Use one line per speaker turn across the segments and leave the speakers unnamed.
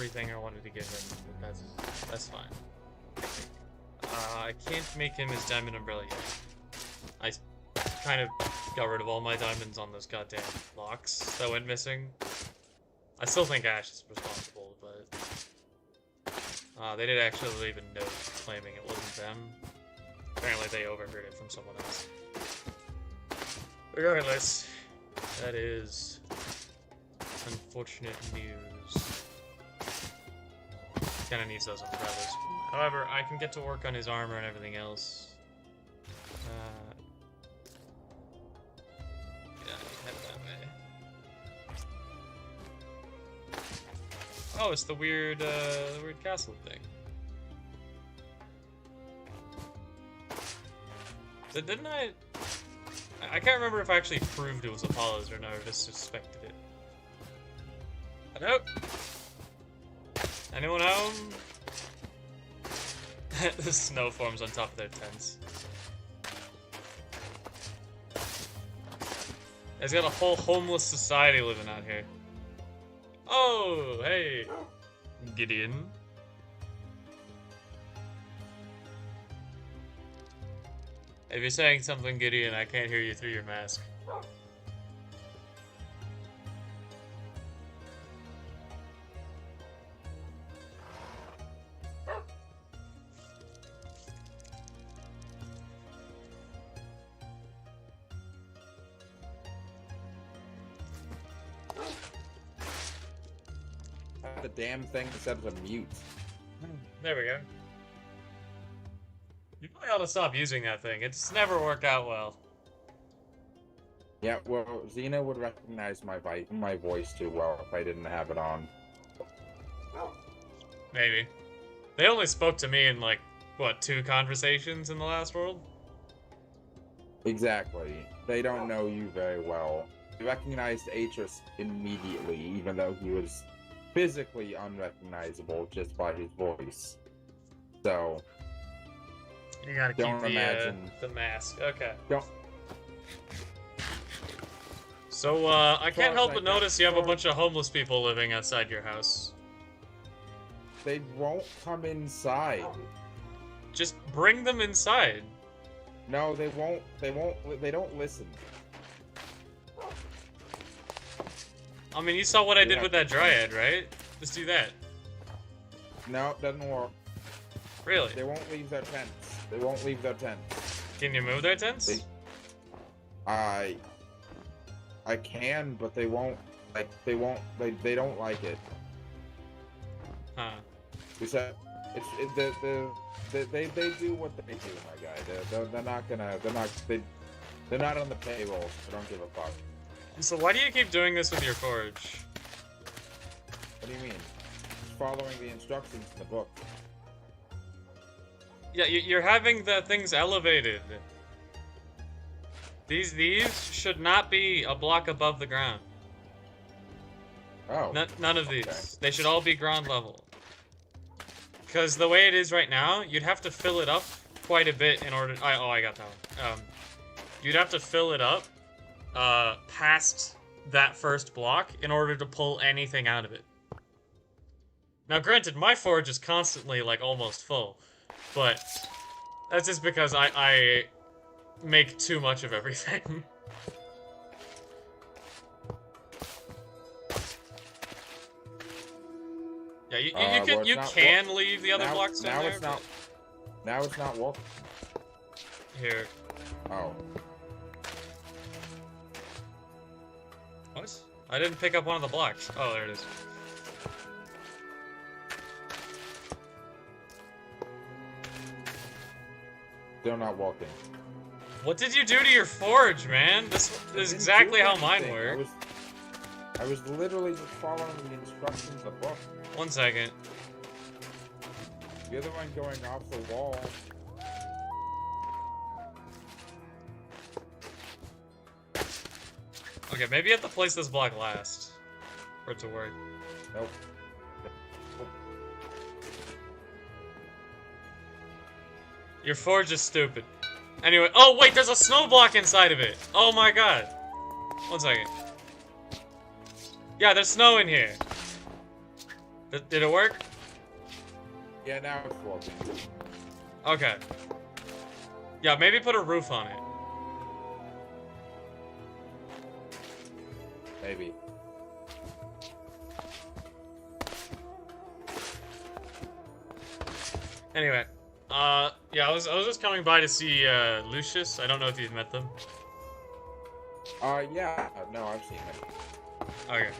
everything I wanted to give him. That's fine. I can't make him his diamond umbrella yet. I kind of got rid of all my diamonds on those goddamn locks that went missing. I still think Ash is responsible, but they did actually leave a note claiming it wasn't them. Apparently they overheard it from someone else. Regardless, that is unfortunate news. Kinda needs those umbrellas. However, I can get to work on his armor and everything else. Yeah, head that way. Oh, it's the weird castle thing. Didn't I can't remember if I actually proved it was Apollo's or not, or just suspected it. Hello? Anyone home? The snow forms on top of their tents. He's got a whole homeless society living out here. Oh, hey, Gideon. If you're saying something, Gideon, I can't hear you through your mask.
The damn thing set to mute.
There we go. You probably ought to stop using that thing. It's never worked out well.
Yeah, well, Xena would recognize my voice too well if I didn't have it on.
Maybe. They only spoke to me in, like, what, 2 conversations in the last world?
Exactly. They don't know you very well. They recognized Atris immediately, even though he was physically unrecognizable just by his voice. So
you gotta keep the mask. Okay.
Don't.
So, I can't help but notice you have a bunch of homeless people living outside your house.
They won't come inside.
Just bring them inside.
No, they won't. They don't listen.
I mean, you saw what I did with that dryad, right? Just do that.
No, it doesn't work.
Really?
They won't leave their tents. They won't leave their tents.
Can you move their tents?
I can, but they won't. Like, they don't like it.
Huh.
We said they do what they do, my guy. They're not on the payroll. So they don't give a fuck.
So why do you keep doing this with your forge?
What do you mean? Just following the instructions in the book.
Yeah, you're having the things elevated. These should not be a block above the ground.
Oh.
None of these.
Okay.
They should all be ground level. Because the way it is right now, you'd have to fill it up quite a bit in order... I got that one. You'd have to fill it up past that first block in order to pull anything out of it. Now, granted, my forge is constantly, like, almost full. But that's just because I make too much of everything. Yeah, you can leave the other blocks down there.
Now it's not working.
Here.
Oh.
What? I didn't pick up one of the blocks. Oh, there it is.
They're not walking.
What did you do to your forge, man? This is exactly how mine works.
I was literally just following the instructions of the book.
1 second.
The other one going off the wall.
Okay, maybe you have to place this block last for it to work.
Nope.
Your forge is stupid. Anyway, oh wait, there's a snow block inside of it. Oh my god. 1 second. Yeah, there's snow in here. Did it work?
Yeah, now it's working.
Okay. Yeah, maybe put a roof on it.
Maybe.
Anyway, yeah, I was just coming by to see Lucius. I don't know if you've met them.
Yeah. No, I've seen him.
Okay.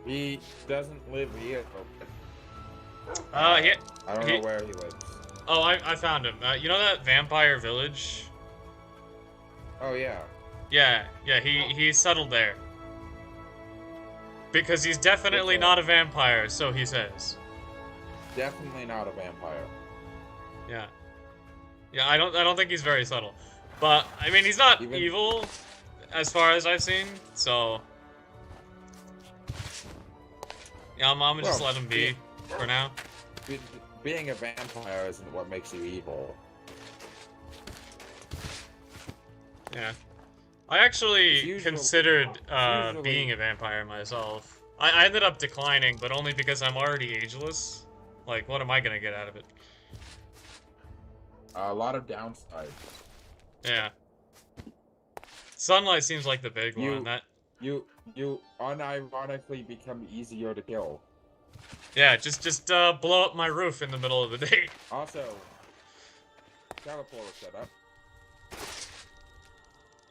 He doesn't live here.
Yeah.
I don't know where he lives.
Oh, I found him. You know that vampire village?
Oh yeah.
Yeah, he's settled there. Because he's definitely not a vampire, so he says.
Definitely not a vampire.
Yeah. Yeah, I don't think he's very subtle. But I mean, he's not evil as far as I've seen, so yeah, I'm gonna just let him be for now.
Being a vampire isn't what makes you evil.
Yeah. I actually considered being a vampire myself. I ended up declining, but only because I'm already ageless. Like, what am I gonna get out of it?
A lot of downsides.
Yeah. Sunlight seems like the big one.
You unironically become easier to kill.
Yeah, just blow up my roof in the middle of the day.
Also, teleporter set up.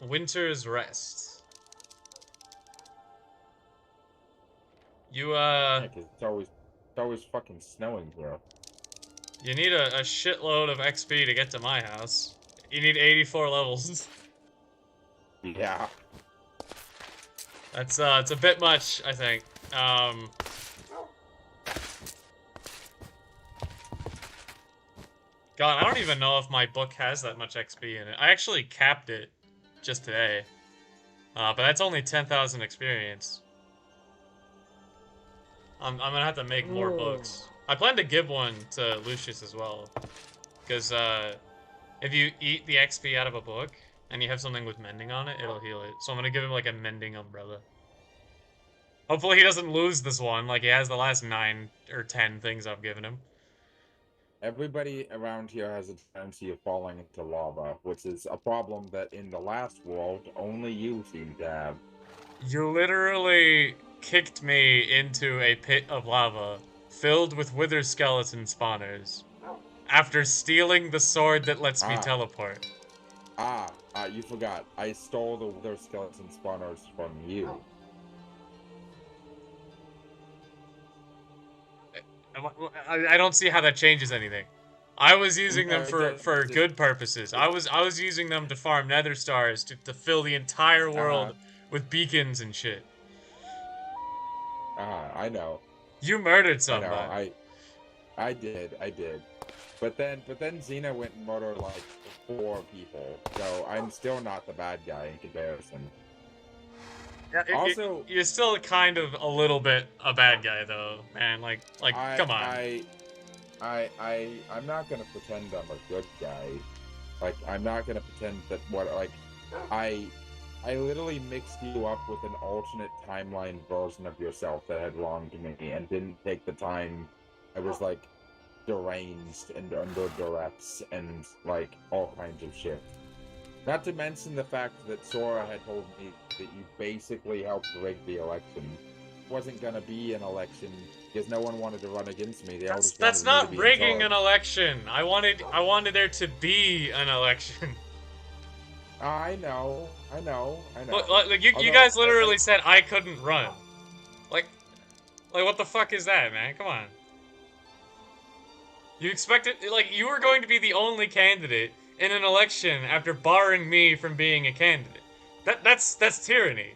Winter's Rest. You
Yeah, 'cause it's always fucking snowing, bro.
You need a shitload of XP to get to my house. You need 84 levels.
Yeah.
That's it's a bit much, I think. God, I don't even know if my book has that much XP in it. I actually capped it just today. But that's only 10,000 experience. I'm gonna have to make more books. I plan to give one to Lucius as well. Because, if you eat the XP out of a book, and you have something with mending on it, it'll heal it. So I'm gonna give him, like, a mending umbrella. Hopefully he doesn't lose this one, like he has the last 9 or 10 things I've given him.
Everybody around here has a tendency of falling into lava, which is a problem that in the last world, only you seem to have.
You literally kicked me into a pit of lava filled with wither skeleton spawners after stealing the sword that lets me teleport.
You forgot. I stole the wither skeleton spawners from you.
I don't see how that changes anything. I was using them for good purposes. I was using them to farm nether stars to fill the entire world with beacons and shit.
I know.
You murdered somebody.
I did. But then Xena went and murdered like 4 people. So I'm still not the bad guy in comparison. Also,
you're still kind of a little bit a bad guy though, man. Like come on.
I'm not gonna pretend I'm a good guy. Like, I'm not gonna pretend that I literally mixed you up with an alternate timeline version of yourself that had wronged me and didn't take the time. I was like deranged and under duress and like all kinds of shit. Not to mention the fact that Sora had told me that you basically helped rig the election. It wasn't gonna be an election because no one wanted to run against me.
That's not rigging an election. I wanted there to be an election.
I know.
Look, you guys literally said I couldn't run. Like what the fuck is that, man? Come on. You expected, like, you were going to be the only candidate in an election after barring me from being a candidate. That's tyranny,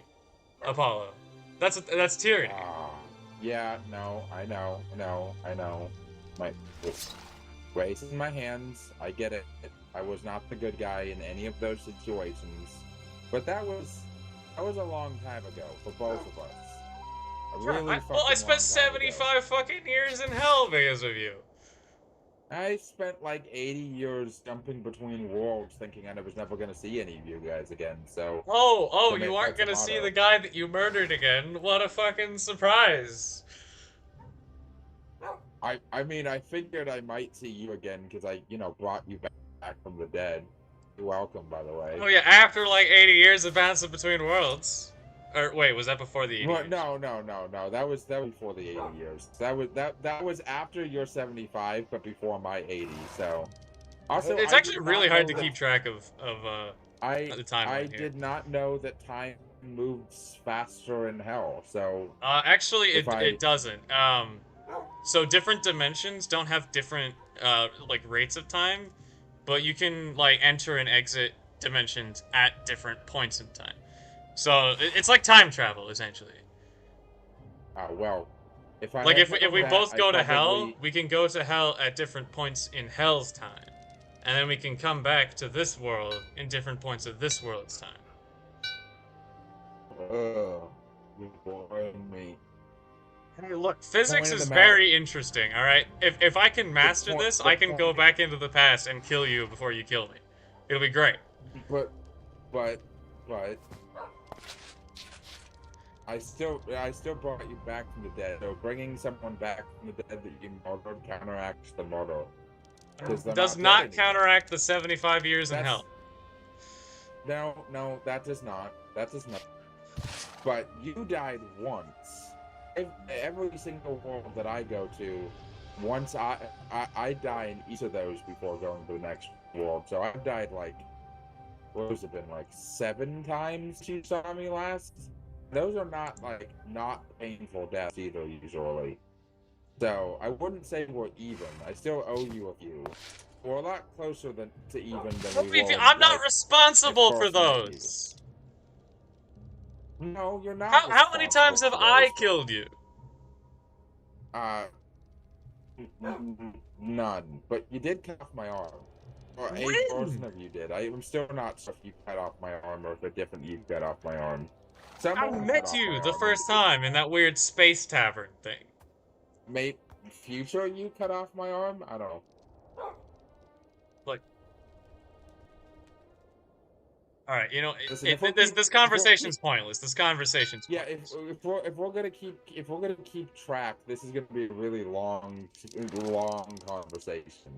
Apollo. That's tyranny.
Yeah, no, I know. Just raising my hands, I get it. I was not the good guy in any of those situations. But that was a long time ago for both of us.
I spent 75 fucking years in hell because of you.
I spent like 80 years jumping between worlds thinking I was never going to see any of you guys again, so...
You aren't going to see the guy that you murdered again? What a fucking surprise.
I mean, I figured I might see you again because I, brought you back from the dead. You're welcome, by the way.
Oh yeah, after like 80 years of bouncing between worlds. Or wait, was that before the 80
Well,
years?
no. That was before the 80 years. That was after your 75, but before my 80. So, also,
It's
I
actually
did
really
not
hard
know
to
that
keep track of
I
the
I
timeline here.
did not know that time moves faster in hell. So
Actually,
if
it
I
doesn't. So different dimensions don't have different like rates of time, but you can like enter and exit dimensions at different points in time. So it's like time travel essentially.
well, if I
Like
had
if
known
we
that,
both
I
go to hell,
probably
we can go to hell at different points in hell's time, and then we can come back to this world in different points of this world's time.
you're boring me.
Hey, look, physics
Point of the
is
matter.
very interesting. All right, if I can
The
master
point.
this,
The
I can
point.
go back into the past and kill you before you kill me. It'll be great.
But but but I still brought you back from the dead. So bringing someone back from the dead that you murdered counteracts the murder because they're
Does
not dead
not
anymore.
counteract the 75 years in
That's
hell.
no, that does not. That does not. But you died once. Every single world that I go to, once I die in each of those before going to the next world. So I've died like, what has it been, like 7 times you saw me last? Those are not painful deaths either usually. So I wouldn't say we're even. I still owe you a few. We're a lot closer to even than we were
I'm not
like I
responsible for
first met you.
those.
No, you're not
How many times
responsible
have
for
I
those.
killed you?
Uh, none. But you did cut off my arm. Or a
When?
version of you did. I'm still not sure if you cut off my arm or if a different you cut off my arm.
I
Someone cut
met
off my
you the
arm.
first time in that weird space tavern thing.
Mate, future you cut off my arm? I don't know.
Like, all right,
Listen, if we're
this
if we're keep,
conversation's pointless. This conversation's
yeah,
pointless.
if we're gonna keep track, this is gonna be a really long conversation.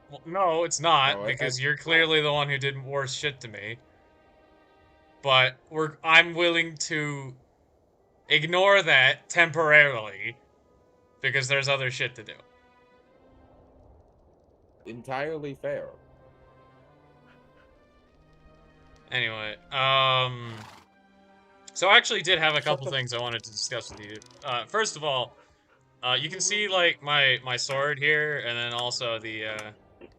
Well, no, it's not
So
because you're clearly the one who did worse shit to me. But I'm willing to ignore that temporarily because there's other shit to do.
entirely fair.
Anyway, so I actually did have a
Shut
couple
the.
things I wanted to discuss with you. First of all, you can see like my sword here, and then also the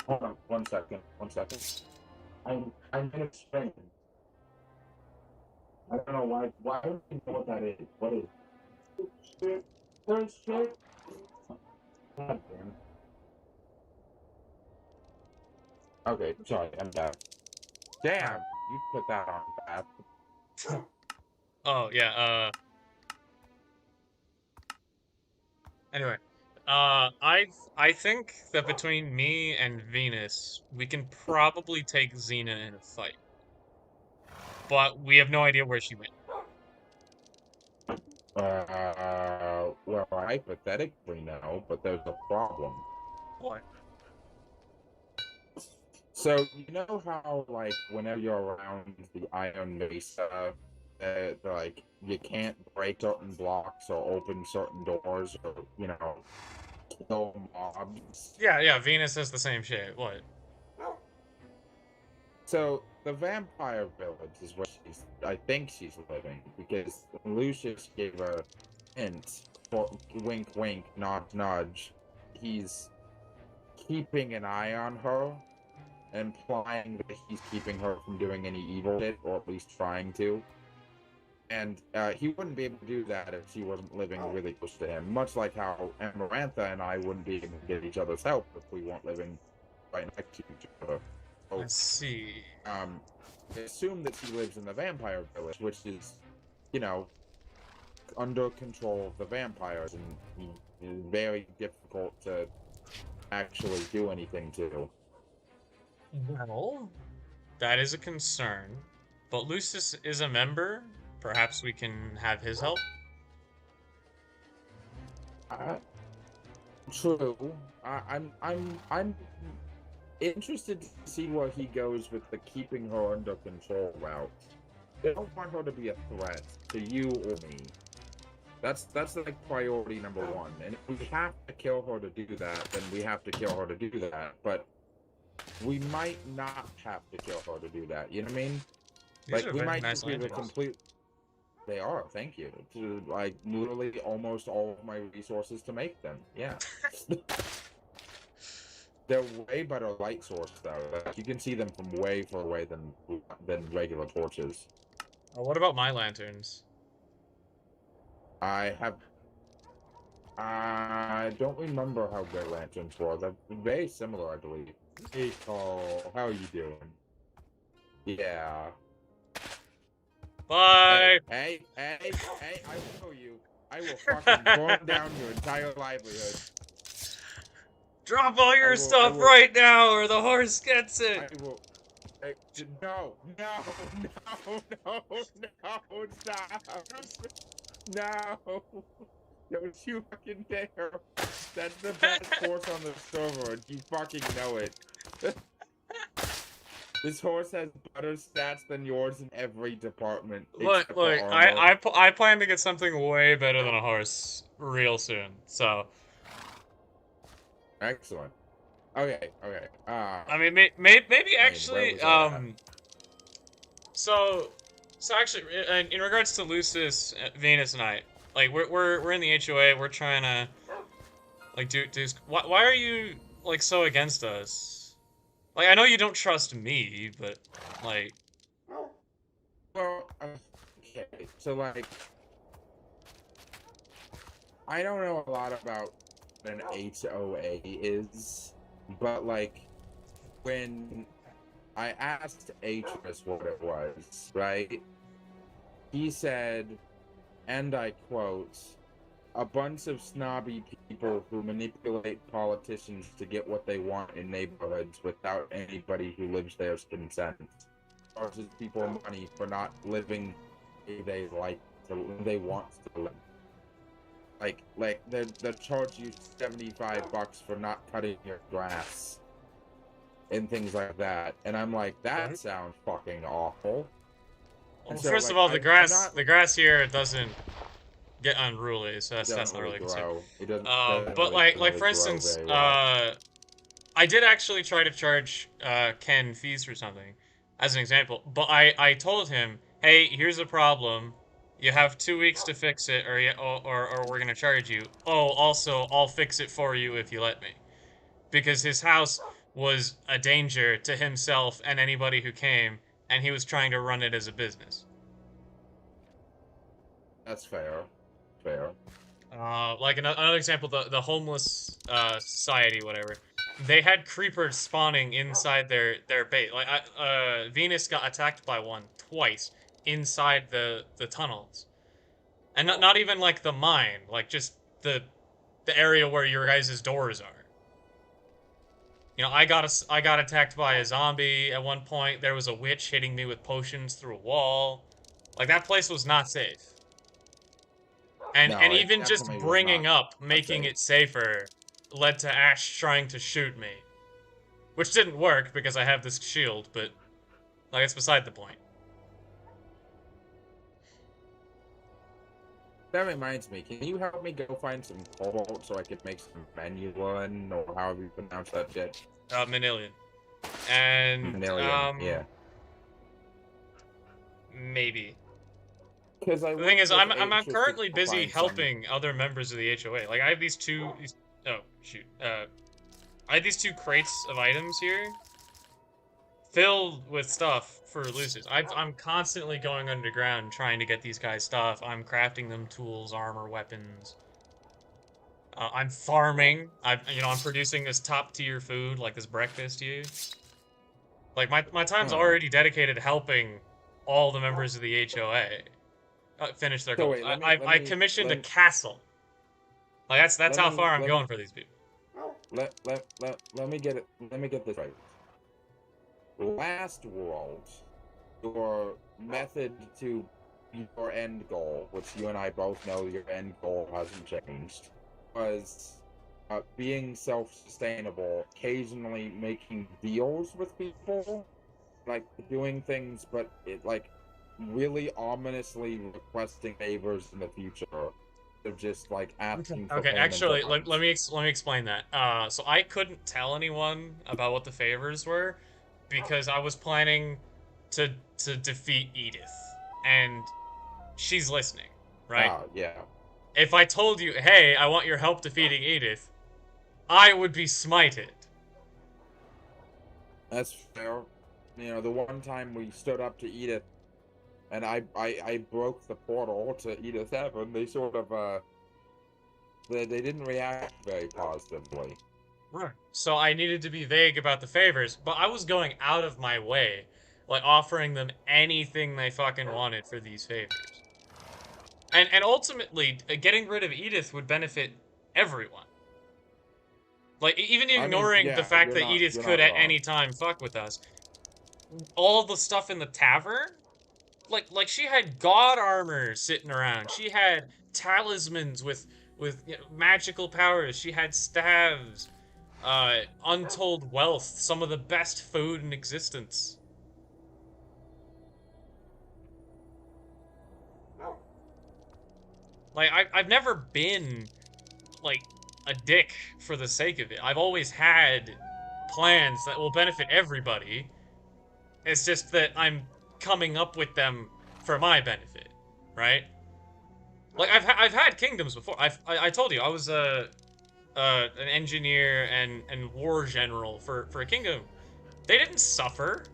Hold on, 1 second. 1 second. I'm in Spain. I don't know why. Why don't you know what that is? What is? Shit. There's shit. God damn it. Okay, sorry. I'm back. Damn, you put that on fast.
oh yeah. Anyway, I think that between me and Venus, we can probably take Xena in a fight, but we have no idea where she went.
Well, hypothetically no, but there's a problem.
What?
So you know how like whenever you're around the Iron Mesa, like you can't break certain blocks or open certain doors or kill mobs.
Yeah. Venus is the same shit. What?
So the vampire village is where I think she's living because Lucius gave her hint for wink, wink, nudge, nudge. He's keeping an eye on her, implying that he's keeping her from doing any evil shit, or at least trying to. And he wouldn't be able to do that if she wasn't living really close to him. Much like how Amarantha and I wouldn't be able to get each other's help if we weren't living right next to each other. So,
Let's see.
assume that she lives in the vampire village, which is, you know, under control of the vampires and is very difficult to actually do anything to.
Well, that is a concern. But Lucis is a member. Perhaps we can have his help.
Uh, True. I'm interested to see where he goes with the keeping her under control route. I don't want her to be a threat to you or me. That's like priority number one. And if we have to kill her to do that, then we have to kill her to do that. But we might not have to kill her to do that. You know what I mean?
These
Like
are
we
very
might
nice
just be the
lanterns.
complete. They are. Thank you. To like literally almost all of my resources to make them. Yeah. They're way better light source though. Like, you can see them from way far away than regular torches.
What about my lanterns?
I have. I don't remember how their lanterns were. They're very similar, I believe. Hey, Carl, how are you doing? Yeah.
Bye!
Hey, I will kill you. I will fucking burn down your entire livelihood.
Drop all your
I
stuff
will,
right now or the horse gets it!
I will. No, stop. No. Don't you fucking dare. That's the best horse on the server, and you fucking know it. This horse has better stats than yours in every department,
Look,
except for
look,
armor.
I plan to get something way better than a horse real soon,
Excellent. Okay.
I mean, maybe
where
actually,
was I at?
so actually, in regards to Lucis, Venus, and I, like, we're in the HOA, we're trying to, like, why are you, like, so against us? Like, I know you don't trust me, but, like...
Well, okay, so, like, I don't know a lot about what an HOA is, but, like, when I asked Atris what it was, right? He said, and I quote, a bunch of snobby people who manipulate politicians to get what they want in neighborhoods without anybody who lives there's consent. Charges people money for not living they like to, they want to live. Like they charge you $75 for not cutting your grass and things like that. And I'm like, that sounds fucking awful.
Well,
And so,
first of
like,
all,
I'm not.
the grass here doesn't get unruly, so
It
that's
doesn't
not
really
really a concern.
grow. It doesn't
But like
really
for
grow
instance,
very well.
I did actually try to charge Ken fees for something, as an example. But I told him, hey, here's a problem. You have 2 weeks to fix it, or we're gonna charge you. Oh, also, I'll fix it for you if you let me, because his house was a danger to himself and anybody who came, and he was trying to run it as a business.
That's fair. Fair.
Like another example, the homeless society, whatever. They had creepers spawning inside their base. Like Venus got attacked by one twice inside the tunnels, and not even like the mine, like just the area where your guys' doors are. You know, I got attacked by a zombie at one point. There was a witch hitting me with potions through a wall. Like that place was not safe. And
No, it
even just
definitely was
bringing
not
up making
safe.
it safer led to Ash trying to shoot me. Which didn't work because I have this shield, but like it's beside the point.
That reminds me, can you help me go find some cobalt so I could make some manulin, or however you pronounce that shit?
Manilian. And
Manilian, yeah.
maybe.
Because I
The thing
went
is,
with
I'm
Atris to
currently
go
busy
find some.
helping other members of the HOA. Like I have these oh shoot. I have these 2 crates of items here filled with stuff for Leucis. I'm constantly going underground trying to get these guys stuff. I'm crafting them tools, armor, weapons. I'm farming. I'm producing this top tier food, like this breakfast here. Like my time's
Huh.
already dedicated to helping all the members of the HOA finish their
So
goals.
wait,
I commissioned a castle. Like that's how far I'm going for these people.
let me get it. Let me get this right. Last world, your method to your end goal, which you and I both know your end goal hasn't changed, was being self-sustainable, occasionally making deals with people, like doing things, but it like really ominously requesting favors in the future, of just like asking for
Okay,
payment
actually,
at
let me explain that. So I couldn't tell anyone about what the favors were because I was planning to defeat Edith, and she's listening, right?
Ah, yeah,
If I told you, hey, I want your help defeating Edith, I would be smited.
that's fair. You know, the one time we stood up to Edith, and I broke the portal to Edith Heaven, they sort of they didn't react very positively.
Right. So I needed to be vague about the favors, but I was going out of my way, like offering them anything they fucking wanted for these favors. And ultimately, getting rid of Edith would benefit everyone. Like, even
I mean,
ignoring the
yeah,
fact that Edith
you're
could
not
at
wrong.
any time fuck with us, all the stuff in the tavern, like she had god armor sitting around. She had talismans with magical powers. She had staves, untold wealth, some of the best food in existence. Like I've never been like a dick for the sake of it. I've always had plans that will benefit everybody. It's just that I'm coming up with them for my benefit, right? Like I've had kingdoms before. I told you I was an engineer and war general for a kingdom. They didn't suffer.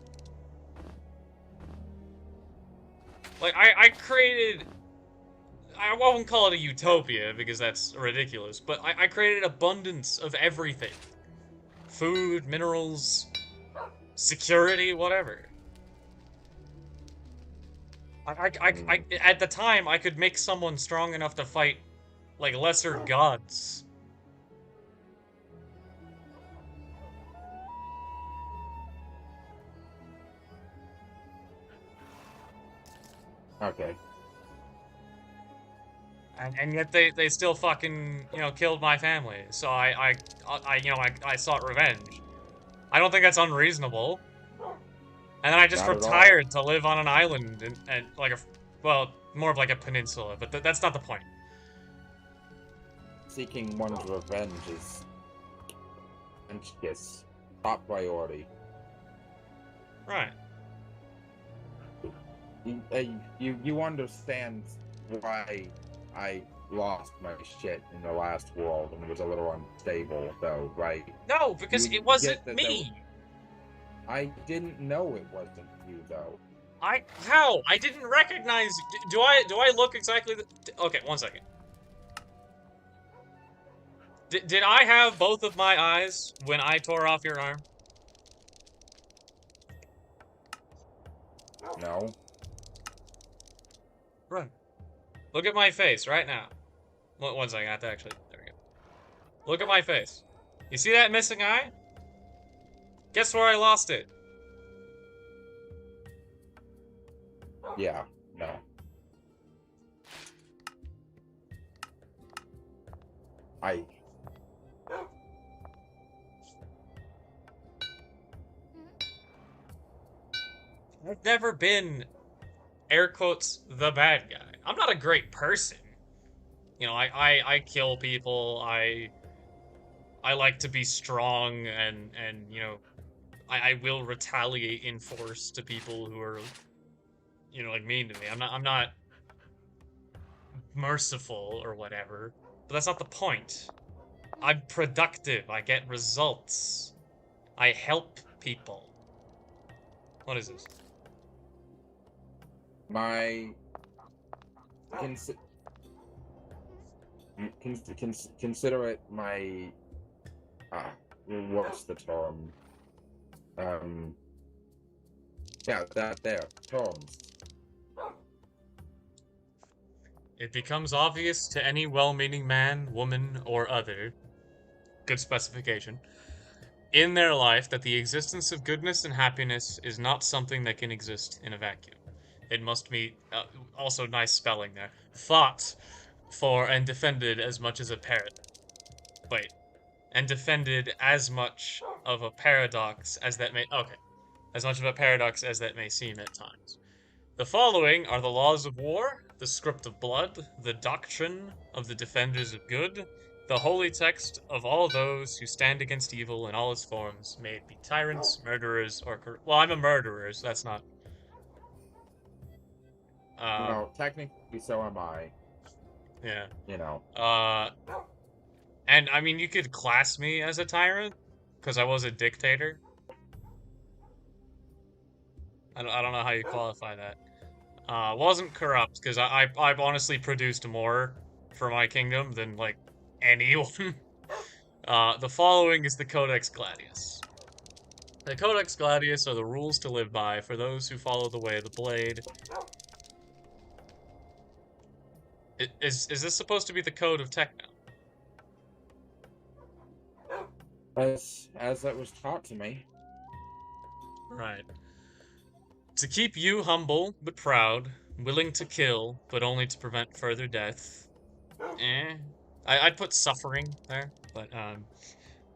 Like I created. I won't call it a utopia because that's ridiculous, but I created abundance of everything: food, minerals, security, whatever. At the time, I could make someone strong enough to fight, like, lesser gods.
Okay.
And yet they still fucking, killed my family. So I sought revenge. I don't think that's unreasonable. And then I just
Not at all.
retired to live on an island and like well, more of like a peninsula, but that's not the point.
Seeking one's revenge is yes, top priority.
Right.
You understand why I lost my shit in the last world and was a little unstable, though, right?
No, because
You
it wasn't
get that
me.
I didn't know it wasn't you, though.
How? I didn't recognize. Do I look exactly okay, one second. Did I have both of my eyes when I tore off your arm?
No.
Right. Look at my face right now. One second, I have to actually. There we go. Look at my face. You see that missing eye? Guess where I lost it?
Yeah. No.
I've never been, air quotes, the bad guy. I'm not a great person. I kill people. I like to be strong and I will retaliate in force to people who are like mean to me. I'm not merciful or whatever. But that's not the point. I'm productive. I get results. I help people. What is this?
My consider it my what's the term? Yeah, that there terms.
It becomes obvious to any well-meaning man, woman, or other, good specification, in their life that the existence of goodness and happiness is not something that can exist in a vacuum. It must be, also nice spelling there, fought for and defended as much as a parrot. Wait, and defended as much of a paradox as that may as much of a paradox as that may seem at times. The following are the laws of war, the script of blood, the doctrine of the defenders of good, the holy text of all those who stand against evil in all its forms, may it be tyrants, murderers, or well, I'm a murderer, so that's not.
Well, technically, so am I.
Yeah.
You know.
And I mean, you could class me as a tyrant because I was a dictator. I don't know how you qualify that. Wasn't corrupt because I've honestly produced more for my kingdom than like anyone. The following is the Codex Gladius. The Codex Gladius are the rules to live by for those who follow the way of the blade. Is this supposed to be the code of Techno?
As that was taught to me.
Right. To keep you humble but proud, willing to kill but only to prevent further death. I'd put suffering there, but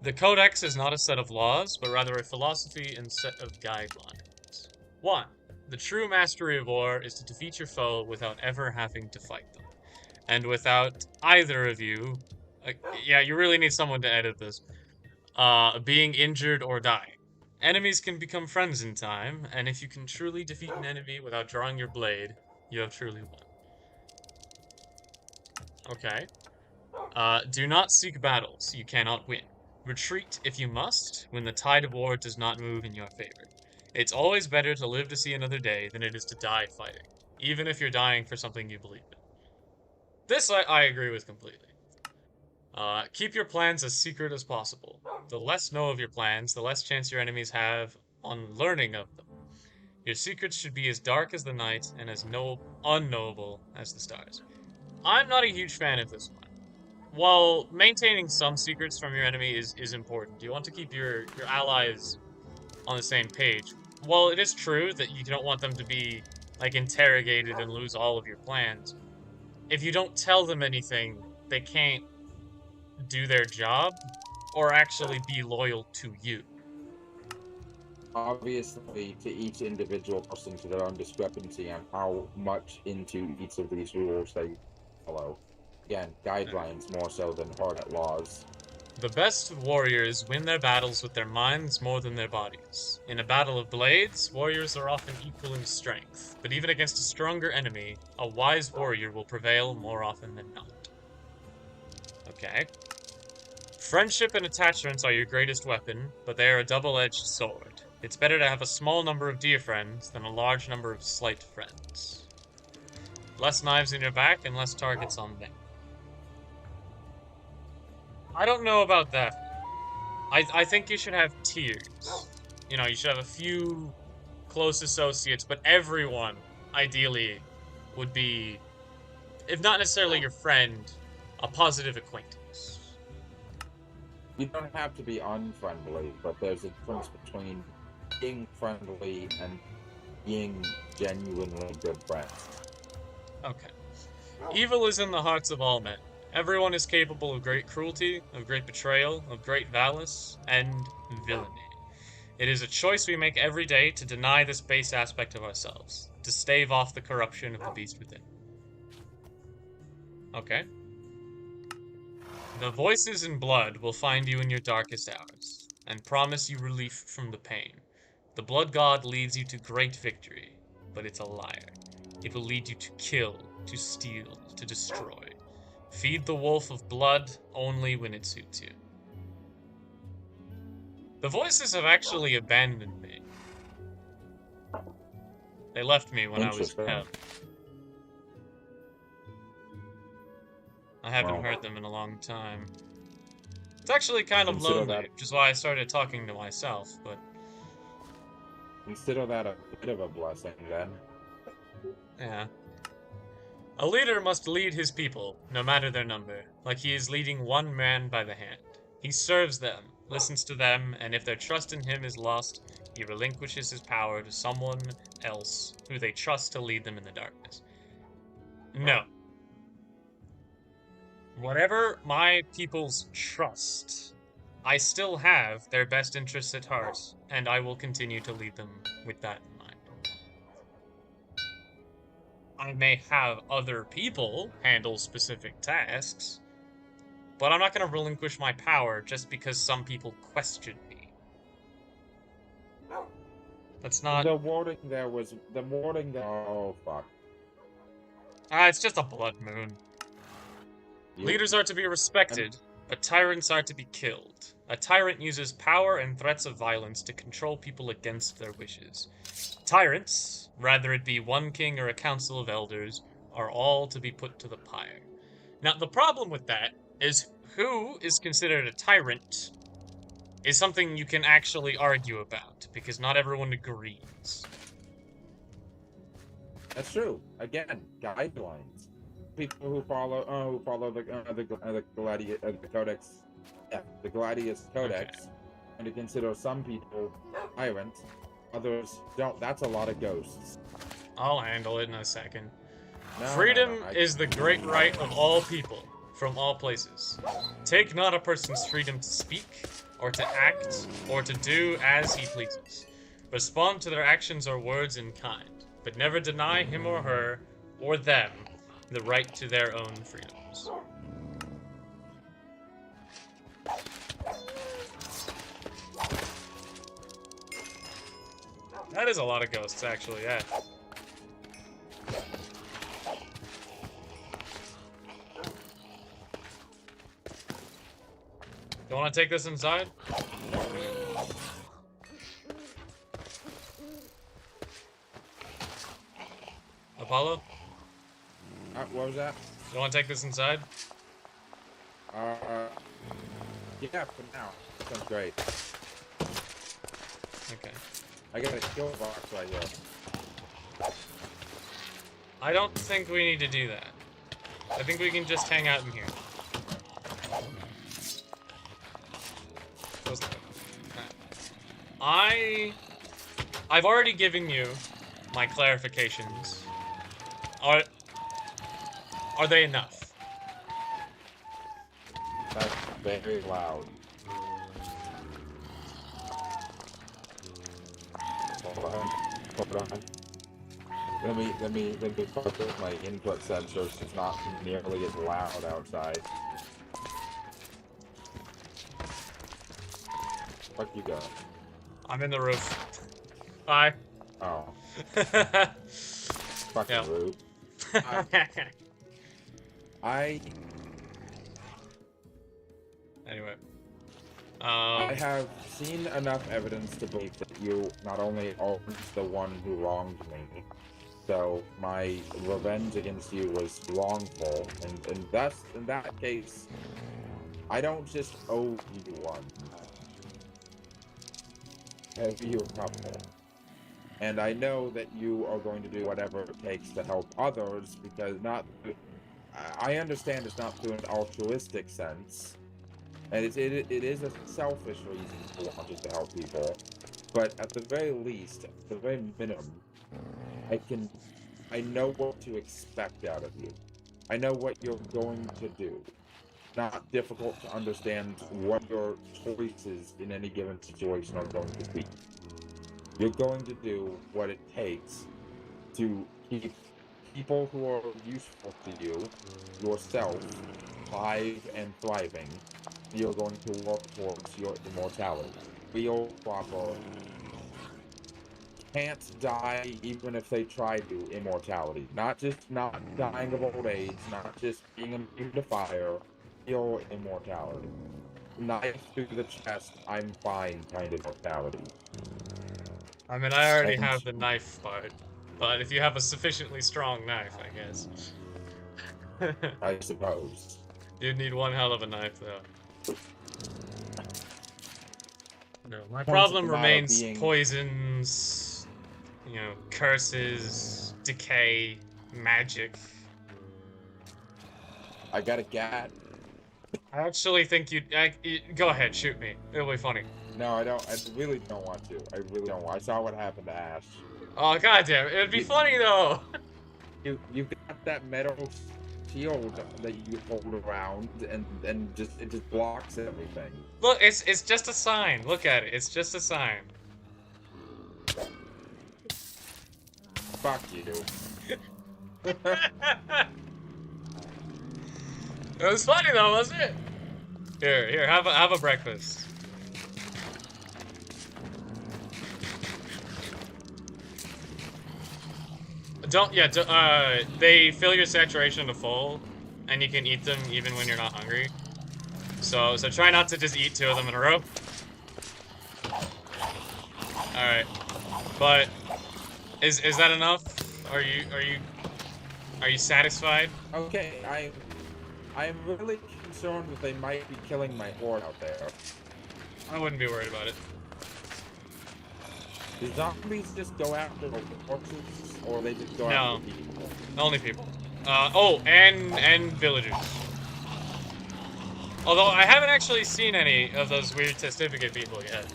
the Codex is not a set of laws, but rather a philosophy and set of guidelines. 1. The true mastery of war is to defeat your foe without ever having to fight them. And without either of you, yeah, you really need someone to edit this, being injured or dying. Enemies can become friends in time, and if you can truly defeat an enemy without drawing your blade, you have truly won. Okay. Do not seek battles you cannot win. Retreat if you must, when the tide of war does not move in your favor. It's always better to live to see another day than it is to die fighting, even if you're dying for something you believe in. This I agree with completely. Keep your plans as secret as possible. The less know of your plans, the less chance your enemies have on learning of them. Your secrets should be as dark as the night and as unknowable as the stars. I'm not a huge fan of this one. While maintaining some secrets from your enemy is important, you want to keep your allies on the same page. While it is true that you don't want them to be, like, interrogated and lose all of your plans, if you don't tell them anything, they can't do their job or actually be loyal to you.
Obviously, to each individual person to their own discrepancy on how much into each of these rules they follow. Again, guidelines more so than hard laws.
The best warriors win their battles with their minds more than their bodies. In a battle of blades, warriors are often equal in strength, but even against a stronger enemy, a wise warrior will prevail more often than not. Okay. Friendship and attachments are your greatest weapon, but they are a double-edged sword. It's better to have a small number of dear friends than a large number of slight friends. Less knives in your back and less targets on them. I don't know about that. I think you should have tiers. You know, you should have a few close associates, but everyone, ideally, would be, if not necessarily your friend, a positive acquaintance.
You don't have to be unfriendly, but there's a difference between being friendly and being genuinely good friends.
Okay. Evil is in the hearts of all men. Everyone is capable of great cruelty, of great betrayal, of great malice, and villainy. It is a choice we make every day to deny this base aspect of ourselves, to stave off the corruption of the beast within. Okay. The voices in blood will find you in your darkest hours, and promise you relief from the pain. The blood god leads you to great victory, but it's a liar. It will lead you to kill, to steal, to destroy. Feed the wolf of blood only when it suits you. The voices have actually abandoned me. They left me when I was young. I haven't heard them in a long time. It's actually kind of lonely, which is why I started talking to myself, but...
Consider that a bit of a blessing, then.
Yeah. A leader must lead his people, no matter their number, like he is leading one man by the hand. He serves them, listens to them, and if their trust in him is lost, he relinquishes his power to someone else who they trust to lead them in the darkness. No. Whatever my people's trust I still have their best interests at heart, and I will continue to lead them with that in mind. I may have other people handle specific tasks, but I'm not going to relinquish my power just because some people question me. That's not...
The wording there was... The wording there... Oh, fuck.
It's just a blood moon.
You-
Leaders are to be respected, but tyrants are to be killed. A tyrant uses power and threats of violence to control people against their wishes. Tyrants, whether it be one king or a council of elders, are all to be put to the pyre. Now, the problem with that is who is considered a tyrant is something you can actually argue about, because not everyone agrees.
That's true. Again, guidelines. People who follow the Codex, the Gladius Codex, and to consider some people tyrants, others don't. That's a lot of ghosts.
I'll handle it in a second.
No,
Freedom
no,
is the great right of all people, from all places. Take not a person's freedom to speak, or to act, or to do as he pleases. Respond to their actions or words in kind, but never deny him or her, or them, the right to their own freedoms. That is a lot of ghosts, actually, yeah. You want to take this inside? Apollo?
What was that?
You want to take this inside?
Yeah, for now. Sounds great.
Okay.
I got a kill box right here.
I don't think we need to do that. I think we can just hang out in here. I've already given you my clarifications. Are they enough?
That's very loud. Hold on. Let me focus my input sensor so it's not nearly as loud outside. Fuck you go.
I'm in the roof. Hi.
Oh. Fucking
Yeah.
rude.
Anyway.
I have seen enough evidence to believe that you not only are the one who wronged me, so my revenge against you was wrongful, and thus, in that case, I don't just owe you one. I owe you a couple. And I know that you are going to do whatever it takes to help others, because I understand it's not through an altruistic sense, and it is a selfish reason for wanting to help people, but at the very least, at the very minimum, I know what to expect out of you. I know what you're going to do. Not difficult to understand what your choices in any given situation are going to be. You're going to do what it takes to keep people who are useful to you, yourself, alive and thriving. You're going to work towards your immortality. Real, proper, can't die even if they try to immortality. Not just not dying of old age, not just being immune to fire, real immortality. Knife through the chest, I'm fine kind of mortality.
I mean, I already have the knife part, but if you have a sufficiently strong knife, I guess.
I suppose.
You'd need one hell of a knife, though. No, my problem remains poisons, you know, curses, decay, magic.
I got a gat.
I actually think you'd... go ahead, shoot me. It'll be funny.
No, I don't. I really don't want to. I really don't want. I saw what happened to Ash.
Oh, goddamn. It'd be funny, though.
You got that metal shield that you hold around, and it just blocks everything.
Look, it's just a sign. Look at it. It's just a sign.
Fuck you.
It was funny though, wasn't it? Here, have a breakfast. They fill your saturation to full, and you can eat them even when you're not hungry. So try not to just eat 2 of them in a row. All right, but is that enough? Are you satisfied?
Okay, I'm really concerned that they might be killing my horde out there.
I wouldn't be worried about it.
Do zombies just go after the horses, or they just go
No.
after people?
Only people. And villagers. Although I haven't actually seen any of those weird testificate people yet.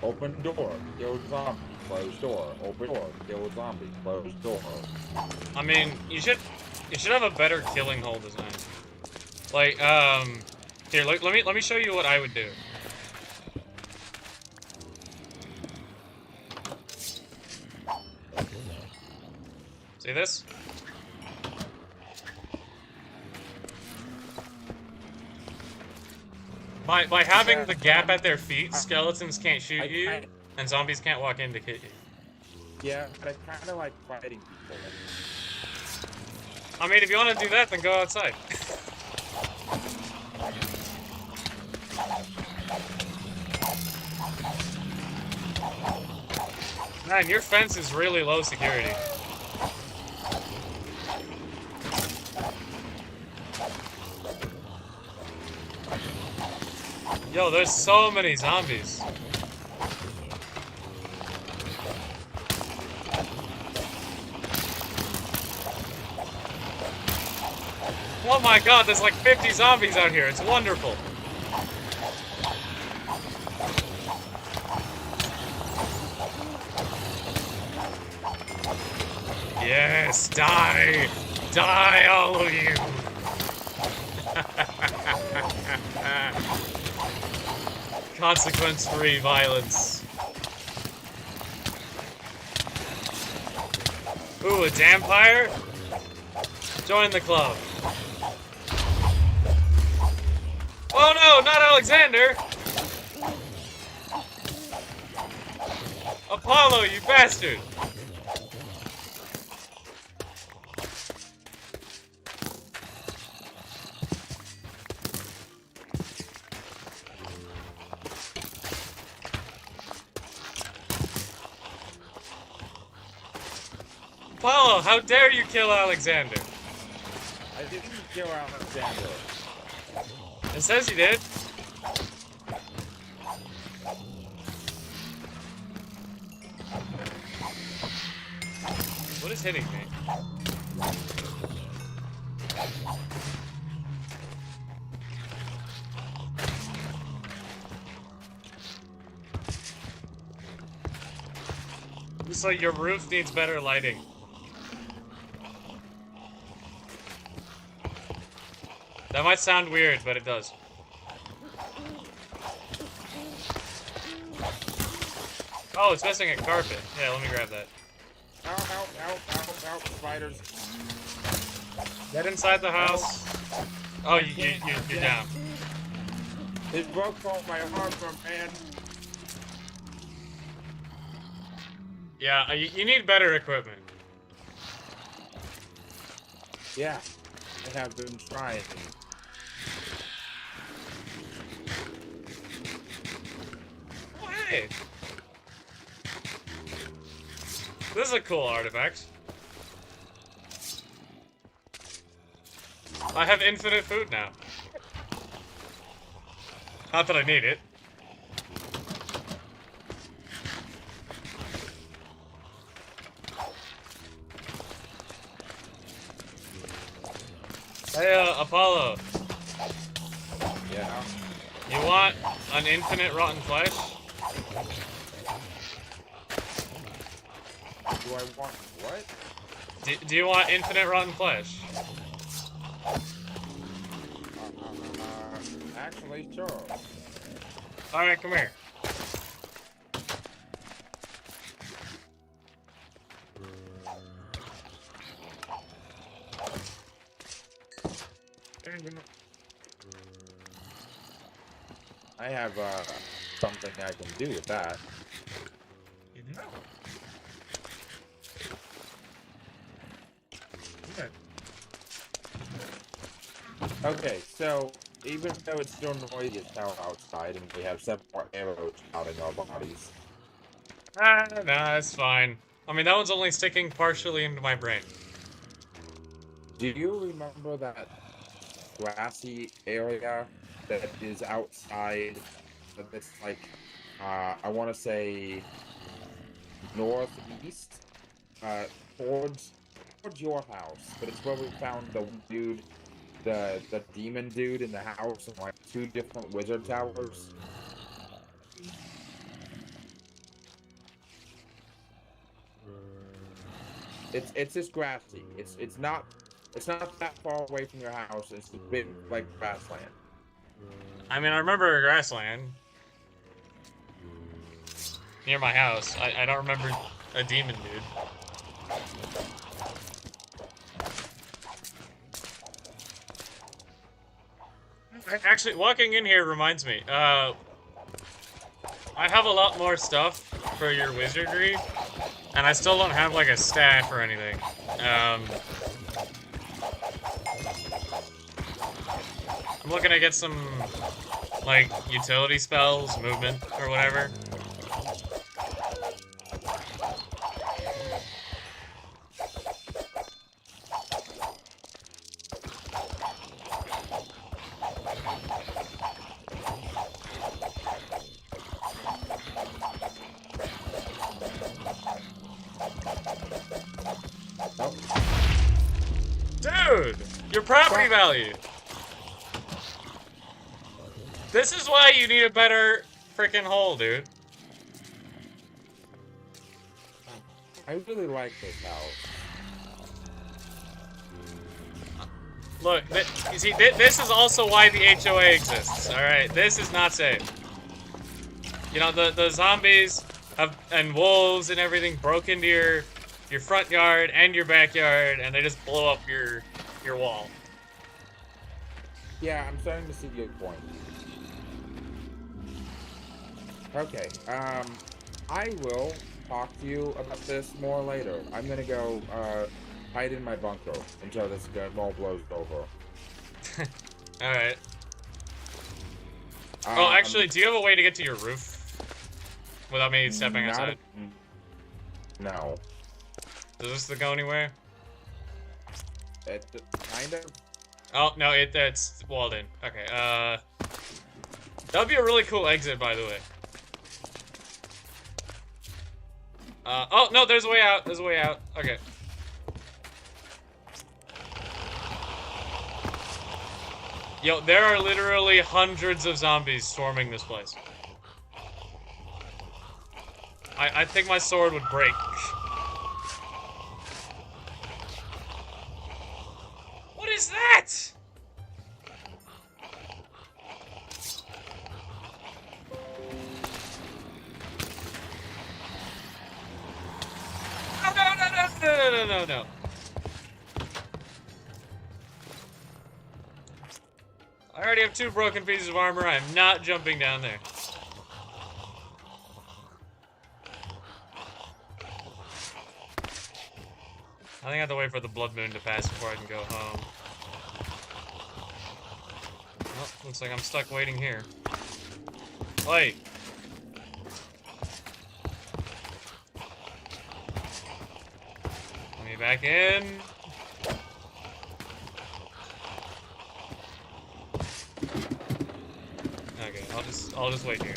Open door, kill zombie, close door, open door, kill zombie, close door.
I mean, you should have a better killing hole design. Like, here, let me show you what I would do. See this? By having the gap at their feet, skeletons can't shoot you, and zombies can't walk in to hit you.
Yeah, but I kind of like fighting people.
I mean, if you want to do that, then go outside. Man, your fence is really low security. Yo, there's so many zombies. Oh my god, there's like 50 zombies out here. It's wonderful. Yes, die! Die, all of you! Consequence-free violence. Ooh, a Dampire? Join the club. Oh no, not Alexander! Apollo, you bastard! Apollo, how dare you kill Alexander?
I didn't kill Alexander.
It says you did. What is hitting me? So your roof needs better lighting. That might sound weird, but it does. Oh, it's missing a carpet. Yeah, let me grab that.
Ow, spiders.
Get inside the house. Oh, you're down.
It broke all my armor, man.
Yeah, you need better equipment.
Yeah, I have been trying.
Oh, hey! This is a cool artifact. I have infinite food now. Not that I need it. Hey, Apollo.
Yeah.
You want an infinite rotten flesh?
Do I want what?
Do you want infinite rotten flesh?
Actually, sure.
Alright, come here.
I have something I can do with that.
You do? Okay.
Okay, so even though it's still noisy as hell outside, and we have 7 more arrows out in our bodies.
Ah, nah, that's fine. I mean, that one's only sticking partially into my brain.
Do you remember that grassy area that is outside? That's like, I want to say northeast, towards your house, but it's where we found the dude, the demon dude in the house, and like 2 different wizard towers. It's just grassy. It's not that far away from your house. It's a bit like grassland.
I mean, I remember a grassland near my house. I don't remember a demon dude. Actually, walking in here reminds me. I have a lot more stuff for your wizardry, and I still don't have like a staff or anything. I'm looking to get some like utility spells, movement, or whatever. Dude, your property value. This is why you need a better freaking hole, dude.
I really like this house.
Look, you see, this is also why the HOA exists. All right, this is not safe. You know, the zombies and wolves and everything broke into your front yard and your backyard, and they just blow up your wall.
Yeah, I'm starting to see your point. Okay, I will talk to you about this more later. I'm gonna go, hide in my bunker until this all blows over.
Alright. Oh, actually, do you have a way to get to your roof? Without me stepping outside?
No.
Does this go anywhere?
It kind of.
Oh, no, it's walled in. Okay, that would be a really cool exit, by the way. Oh, no, there's a way out. There's a way out. Okay. Yo, there are literally hundreds of zombies swarming this place. I think my sword would break. What is that? No. I already have 2 broken pieces of armor. I'm not jumping down there. I think I have to wait for the blood moon to pass before I can go home. Well, looks like I'm stuck waiting here. Oi! Let me back in. Okay, I'll just wait here.